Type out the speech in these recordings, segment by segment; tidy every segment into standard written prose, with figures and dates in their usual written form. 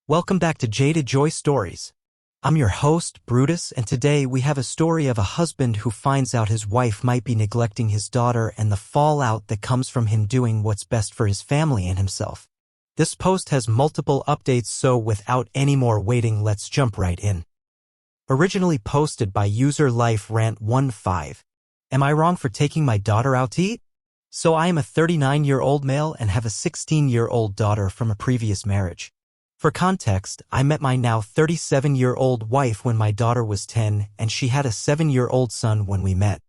Welcome back to Jaded Joy Stories. I'm your host, Brutus, and today we have a story of a husband who finds out his wife might be neglecting his daughter and the fallout that comes from him doing what's best for his family and himself. This post has multiple updates, so without any more waiting, let's jump right in. Originally posted by user LifeRant15. Am I wrong for taking my daughter out to eat? So I am a 39-year-old male and have a 16-year-old daughter from a previous marriage. For context, I met my now 37-year-old wife when my daughter was 10 and she had a 7-year-old son when we met.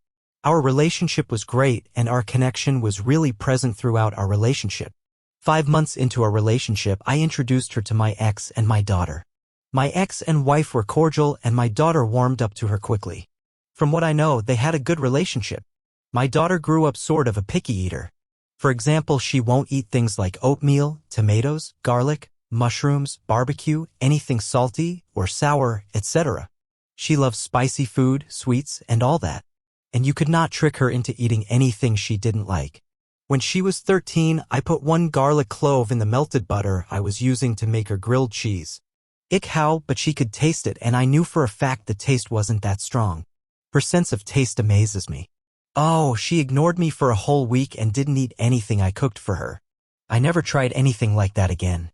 Our relationship was great and our connection was really present throughout our relationship. 5 months into our relationship, I introduced her to my ex and my daughter. My ex and wife were cordial and my daughter warmed up to her quickly. From what I know, they had a good relationship. My daughter grew up sort of a picky eater. For example, she won't eat things like oatmeal, tomatoes, garlic, mushrooms, barbecue, anything salty or sour, etc. She loves spicy food, sweets, and all that. And you could not trick her into eating anything she didn't like. When she was 13, I put 1 garlic clove in the melted butter I was using to make her grilled cheese. Ick how, but she could taste it and I knew for a fact the taste wasn't that strong. Her sense of taste amazes me. Oh, she ignored me for a whole week and didn't eat anything I cooked for her. I never tried anything like that again.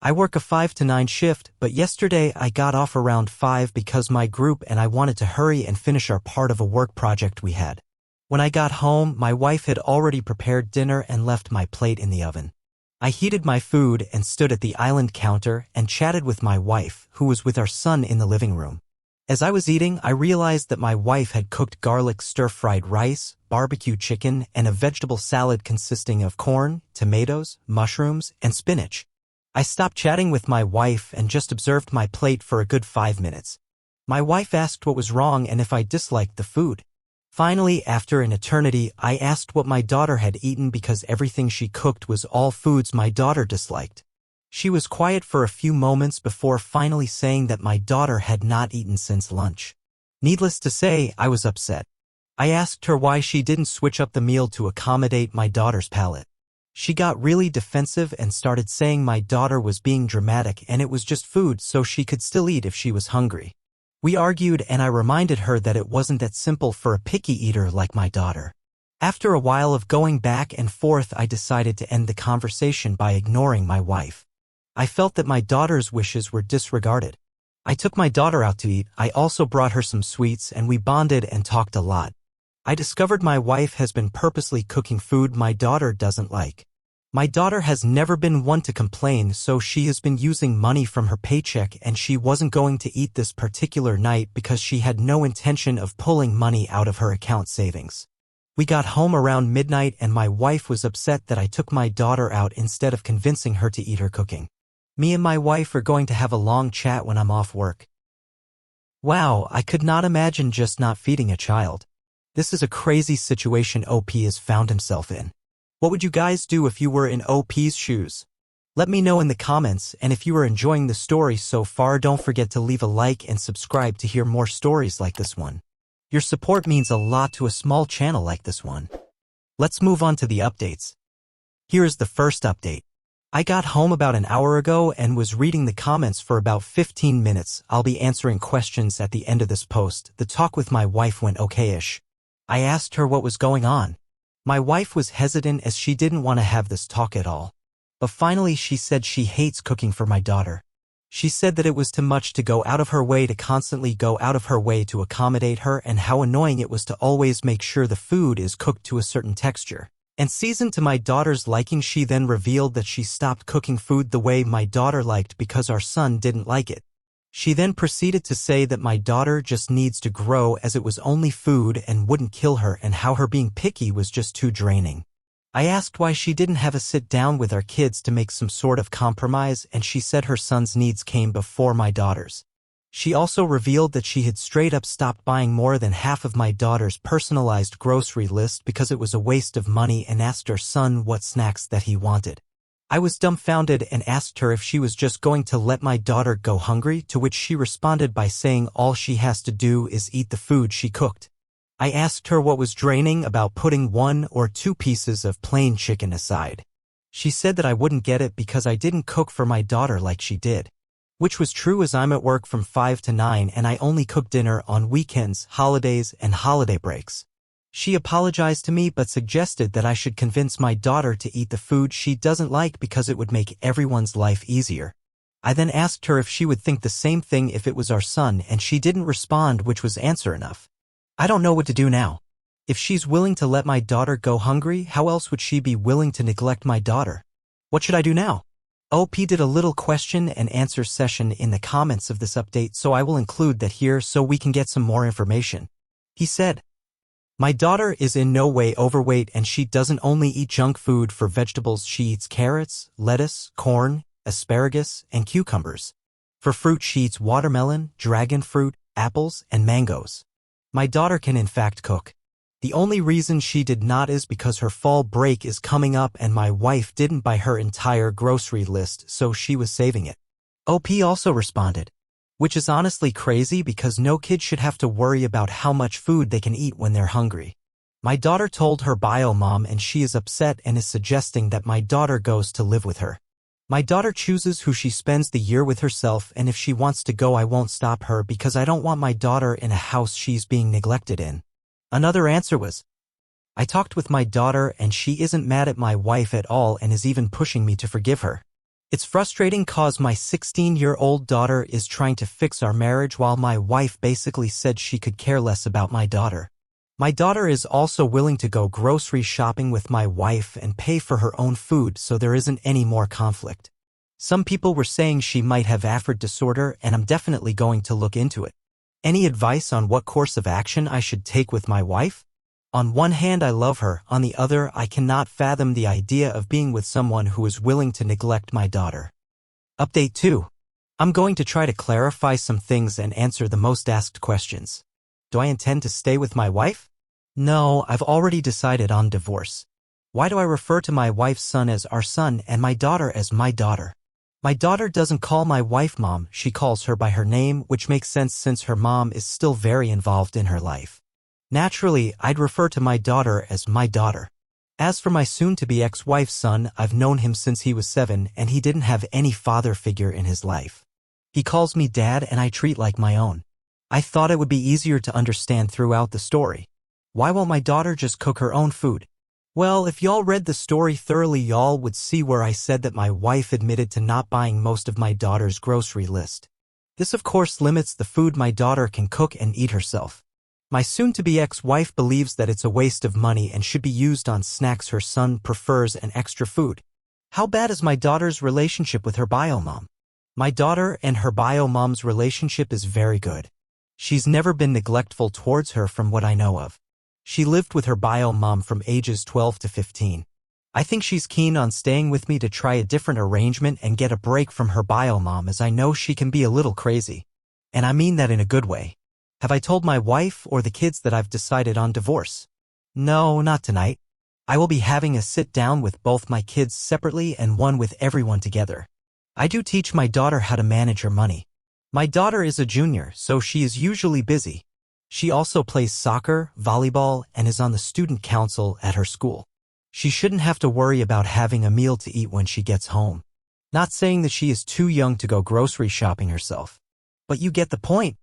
I work a 5 to 9 shift, but yesterday I got off around 5 because my group and I wanted to hurry and finish our part of a work project we had. When I got home, my wife had already prepared dinner and left my plate in the oven. I heated my food and stood at the island counter and chatted with my wife, who was with our son in the living room. As I was eating, I realized that my wife had cooked garlic stir-fried rice, barbecue chicken, and a vegetable salad consisting of corn, tomatoes, mushrooms, and spinach. I stopped chatting with my wife and just observed my plate for a good 5 minutes. My wife asked what was wrong and if I disliked the food. Finally, after an eternity, I asked what my daughter had eaten because everything she cooked was all foods my daughter disliked. She was quiet for a few moments before finally saying that my daughter had not eaten since lunch. Needless to say, I was upset. I asked her why she didn't switch up the meal to accommodate my daughter's palate. She got really defensive and started saying my daughter was being dramatic and it was just food so she could still eat if she was hungry. We argued and I reminded her that it wasn't that simple for a picky eater like my daughter. After a while of going back and forth, I decided to end the conversation by ignoring my wife. I felt that my daughter's wishes were disregarded. I took my daughter out to eat. I also brought her some sweets and we bonded and talked a lot. I discovered my wife has been purposely cooking food my daughter doesn't like. My daughter has never been one to complain, so she has been using money from her paycheck and she wasn't going to eat this particular night because she had no intention of pulling money out of her account savings. We got home around midnight and my wife was upset that I took my daughter out instead of convincing her to eat her cooking. Me and my wife are going to have a long chat when I'm off work. Wow, I could not imagine just not feeding a child. This is a crazy situation OP has found himself in. What would you guys do if you were in OP's shoes? Let me know in the comments, and if you are enjoying the story so far, don't forget to leave a like and subscribe to hear more stories like this one. Your support means a lot to a small channel like this one. Let's move on to the updates. Here is the first update. I got home about an hour ago and was reading the comments for about 15 minutes. I'll be answering questions at the end of this post. The talk with my wife went okay-ish. I asked her what was going on. My wife was hesitant as she didn't want to have this talk at all. But finally she said she hates cooking for my daughter. She said that it was too much to go out of her way to constantly go out of her way to accommodate her and how annoying it was to always make sure the food is cooked to a certain texture and seasoned to my daughter's liking. She then revealed that she stopped cooking food the way my daughter liked because our son didn't like it. She then proceeded to say that my daughter just needs to grow as it was only food and wouldn't kill her and how her being picky was just too draining. I asked why she didn't have a sit down with our kids to make some sort of compromise and she said her son's needs came before my daughter's. She also revealed that she had straight up stopped buying more than half of my daughter's personalized grocery list because it was a waste of money and asked her son what snacks that he wanted. I was dumbfounded and asked her if she was just going to let my daughter go hungry, to which she responded by saying all she has to do is eat the food she cooked. I asked her what was draining about putting 1 or 2 pieces of plain chicken aside. She said that I wouldn't get it because I didn't cook for my daughter like she did. Which was true as I'm at work from 5 to 9 and I only cook dinner on weekends, holidays, and holiday breaks. She apologized to me but suggested that I should convince my daughter to eat the food she doesn't like because it would make everyone's life easier. I then asked her if she would think the same thing if it was our son, and she didn't respond, which was answer enough. I don't know what to do now. If she's willing to let my daughter go hungry, how else would she be willing to neglect my daughter? What should I do now? OP did a little question and answer session in the comments of this update, so I will include that here so we can get some more information. He said, "My daughter is in no way overweight and she doesn't only eat junk food. For vegetables she eats carrots, lettuce, corn, asparagus, and cucumbers. For fruit she eats watermelon, dragon fruit, apples, and mangoes. My daughter can in fact cook. The only reason she did not is because her fall break is coming up and my wife didn't buy her entire grocery list, so she was saving it." OP also responded, "Which is honestly crazy because no kid should have to worry about how much food they can eat when they're hungry. My daughter told her bio mom and she is upset and is suggesting that my daughter goes to live with her. My daughter chooses who she spends the year with herself, and if she wants to go I won't stop her because I don't want my daughter in a house she's being neglected in." Another answer was, "I talked with my daughter and she isn't mad at my wife at all and is even pushing me to forgive her. It's frustrating cause my 16-year-old daughter is trying to fix our marriage while my wife basically said she could care less about my daughter. My daughter is also willing to go grocery shopping with my wife and pay for her own food, so there isn't any more conflict. Some people were saying she might have affect disorder and I'm definitely going to look into it. Any advice on what course of action I should take with my wife? On one hand I love her, on the other I cannot fathom the idea of being with someone who is willing to neglect my daughter." Update 2. I'm going to try to clarify some things and answer the most asked questions. Do I intend to stay with my wife? No, I've already decided on divorce. Why do I refer to my wife's son as our son and my daughter as my daughter? My daughter doesn't call my wife mom, she calls her by her name, which makes sense since her mom is still very involved in her life. Naturally, I'd refer to my daughter as my daughter. As for my soon-to-be ex-wife's son, I've known him since he was 7 and he didn't have any father figure in his life. He calls me dad and I treat like my own. I thought it would be easier to understand throughout the story. Why won't my daughter just cook her own food? Well, if y'all read the story thoroughly, y'all would see where I said that my wife admitted to not buying most of my daughter's grocery list. This of course limits the food my daughter can cook and eat herself. My soon-to-be ex-wife believes that it's a waste of money and should be used on snacks her son prefers and extra food. How bad is my daughter's relationship with her bio mom? My daughter and her bio mom's relationship is very good. She's never been neglectful towards her from what I know of. She lived with her bio mom from ages 12 to 15. I think she's keen on staying with me to try a different arrangement and get a break from her bio mom, as I know she can be a little crazy. And I mean that in a good way. Have I told my wife or the kids that I've decided on divorce? No, not tonight. I will be having a sit-down with both my kids separately and one with everyone together. I do teach my daughter how to manage her money. My daughter is a junior, so she is usually busy. She also plays soccer, volleyball, and is on the student council at her school. She shouldn't have to worry about having a meal to eat when she gets home. Not saying that she is too young to go grocery shopping herself. But you get the point.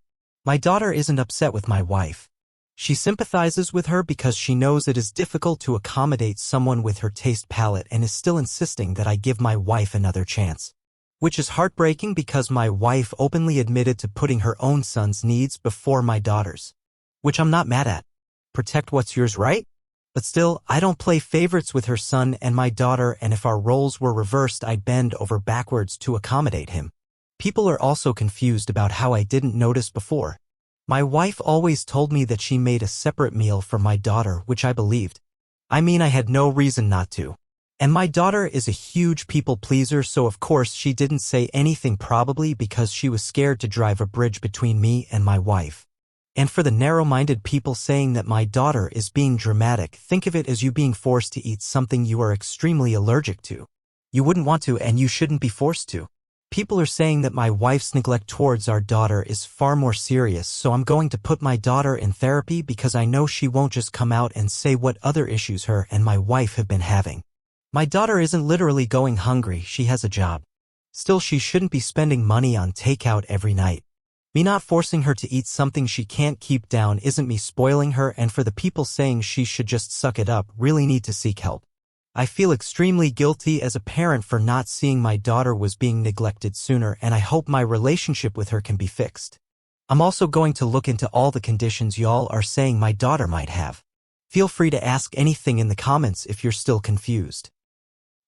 My daughter isn't upset with my wife. She sympathizes with her because she knows it is difficult to accommodate someone with her taste palette and is still insisting that I give my wife another chance. Which is heartbreaking because my wife openly admitted to putting her own son's needs before my daughter's. Which I'm not mad at. Protect what's yours, right? But still, I don't play favorites with her son and my daughter, and if our roles were reversed I'd bend over backwards to accommodate him. People are also confused about how I didn't notice before. My wife always told me that she made a separate meal for my daughter, which I believed. I mean, I had no reason not to. And my daughter is a huge people pleaser, so of course she didn't say anything, probably because she was scared to drive a bridge between me and my wife. And for the narrow-minded people saying that my daughter is being dramatic, think of it as you being forced to eat something you are extremely allergic to. You wouldn't want to and you shouldn't be forced to. People are saying that my wife's neglect towards our daughter is far more serious, so I'm going to put my daughter in therapy because I know she won't just come out and say what other issues her and my wife have been having. My daughter isn't literally going hungry, she has a job. Still, she shouldn't be spending money on takeout every night. Me not forcing her to eat something she can't keep down isn't me spoiling her, and for the people saying she should just suck it up really need to seek help. I feel extremely guilty as a parent for not seeing my daughter was being neglected sooner, and I hope my relationship with her can be fixed. I'm also going to look into all the conditions y'all are saying my daughter might have. Feel free to ask anything in the comments if you're still confused.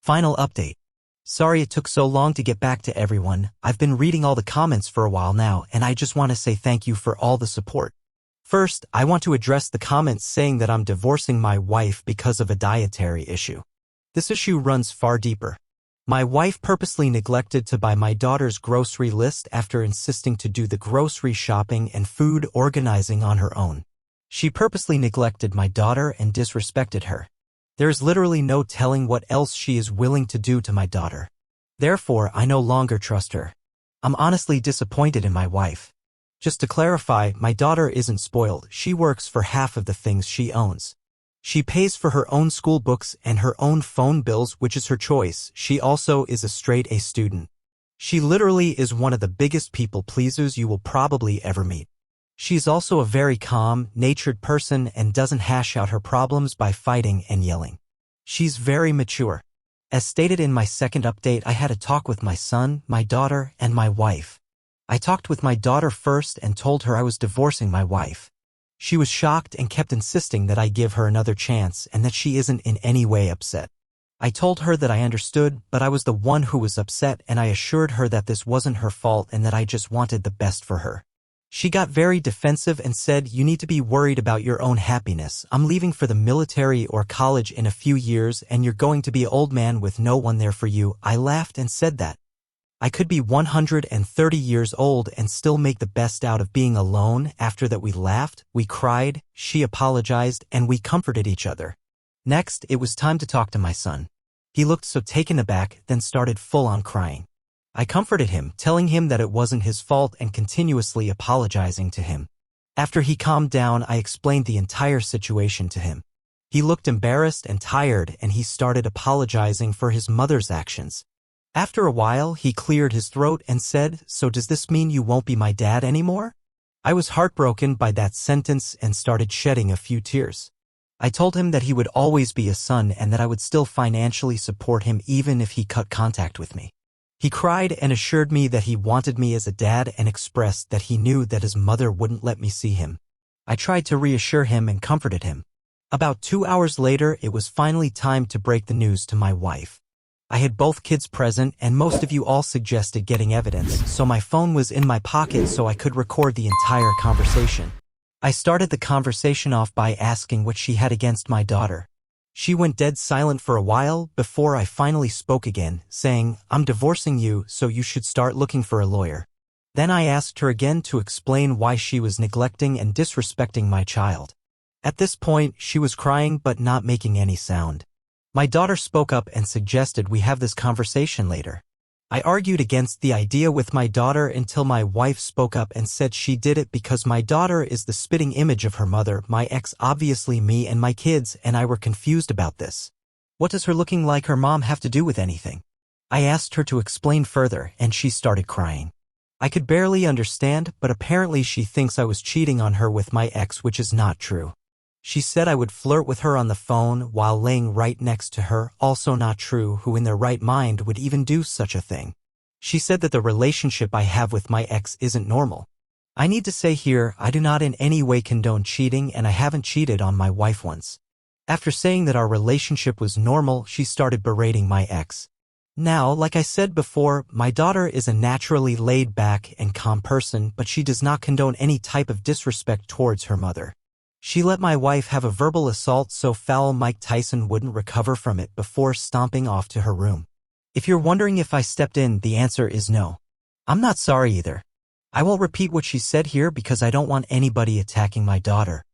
Final update. Sorry it took so long to get back to everyone. I've been reading all the comments for a while now, and I just want to say thank you for all the support. First, I want to address the comments saying that I'm divorcing my wife because of a dietary issue. This issue runs far deeper. My wife purposely neglected to buy my daughter's grocery list after insisting to do the grocery shopping and food organizing on her own. She purposely neglected my daughter and disrespected her. There is literally no telling what else she is willing to do to my daughter. Therefore, I no longer trust her. I'm honestly disappointed in my wife. Just to clarify, my daughter isn't spoiled. She works for half of the things she owns. She pays for her own school books and her own phone bills, which is her choice. She also is a straight-A student. She literally is one of the biggest people pleasers you will probably ever meet. She's also a very calm, natured person and doesn't hash out her problems by fighting and yelling. She's very mature. As stated in my second update, I had a talk with my son, my daughter, and my wife. I talked with my daughter first and told her I was divorcing my wife. She was shocked and kept insisting that I give her another chance and that she isn't in any way upset. I told her that I understood, but I was the one who was upset, and I assured her that this wasn't her fault and that I just wanted the best for her. She got very defensive and said, "You need to be worried about your own happiness. I'm leaving for the military or college in a few years and you're going to be an old man with no one there for you." I laughed and said that I could be 130 years old and still make the best out of being alone. After that, we laughed, we cried, she apologized, and we comforted each other. Next, it was time to talk to my son. He looked so taken aback, then started full-on crying. I comforted him, telling him that it wasn't his fault and continuously apologizing to him. After he calmed down, I explained the entire situation to him. He looked embarrassed and tired, and he started apologizing for his mother's actions. After a while, he cleared his throat and said, "So does this mean you won't be my dad anymore?" I was heartbroken by that sentence and started shedding a few tears. I told him that he would always be a son and that I would still financially support him even if he cut contact with me. He cried and assured me that he wanted me as a dad and expressed that he knew that his mother wouldn't let me see him. I tried to reassure him and comforted him. About 2 hours later, it was finally time to break the news to my wife. I had both kids present, and most of you all suggested getting evidence, so my phone was in my pocket so I could record the entire conversation. I started the conversation off by asking what she had against my daughter. She went dead silent for a while before I finally spoke again, saying, "I'm divorcing you, so you should start looking for a lawyer." Then I asked her again to explain why she was neglecting and disrespecting my child. At this point, she was crying but not making any sound. My daughter spoke up and suggested we have this conversation later. I argued against the idea with my daughter until my wife spoke up and said she did it because my daughter is the spitting image of her mother, my ex, obviously me and my kids, and I were confused about this. What does her looking like her mom have to do with anything? I asked her to explain further, and she started crying. I could barely understand, but apparently she thinks I was cheating on her with my ex, which is not true. She said I would flirt with her on the phone while laying right next to her, also not true. Who in their right mind would even do such a thing? She said that the relationship I have with my ex isn't normal. I need to say here, I do not in any way condone cheating, and I haven't cheated on my wife once. After saying that our relationship was normal, she started berating my ex. Now, like I said before, my daughter is a naturally laid-back and calm person, but she does not condone any type of disrespect towards her mother. She let my wife have a verbal assault so foul Mike Tyson wouldn't recover from it before stomping off to her room. If you're wondering if I stepped in, the answer is no. I'm not sorry either. I won't repeat what she said here because I don't want anybody attacking my daughter.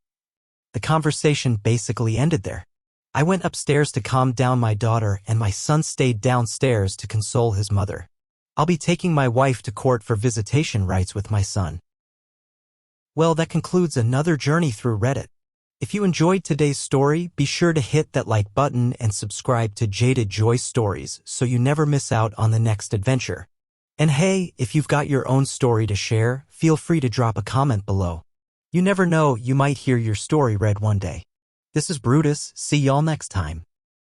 The conversation basically ended there. I went upstairs to calm down my daughter, and my son stayed downstairs to console his mother. I'll be taking my wife to court for visitation rights with my son. Well, that concludes another journey through Reddit. If you enjoyed today's story, be sure to hit that like button and subscribe to Jaded Joy Stories so you never miss out on the next adventure. And hey, if you've got your own story to share, feel free to drop a comment below. You never know, you might hear your story read one day. This is Brutus, see y'all next time.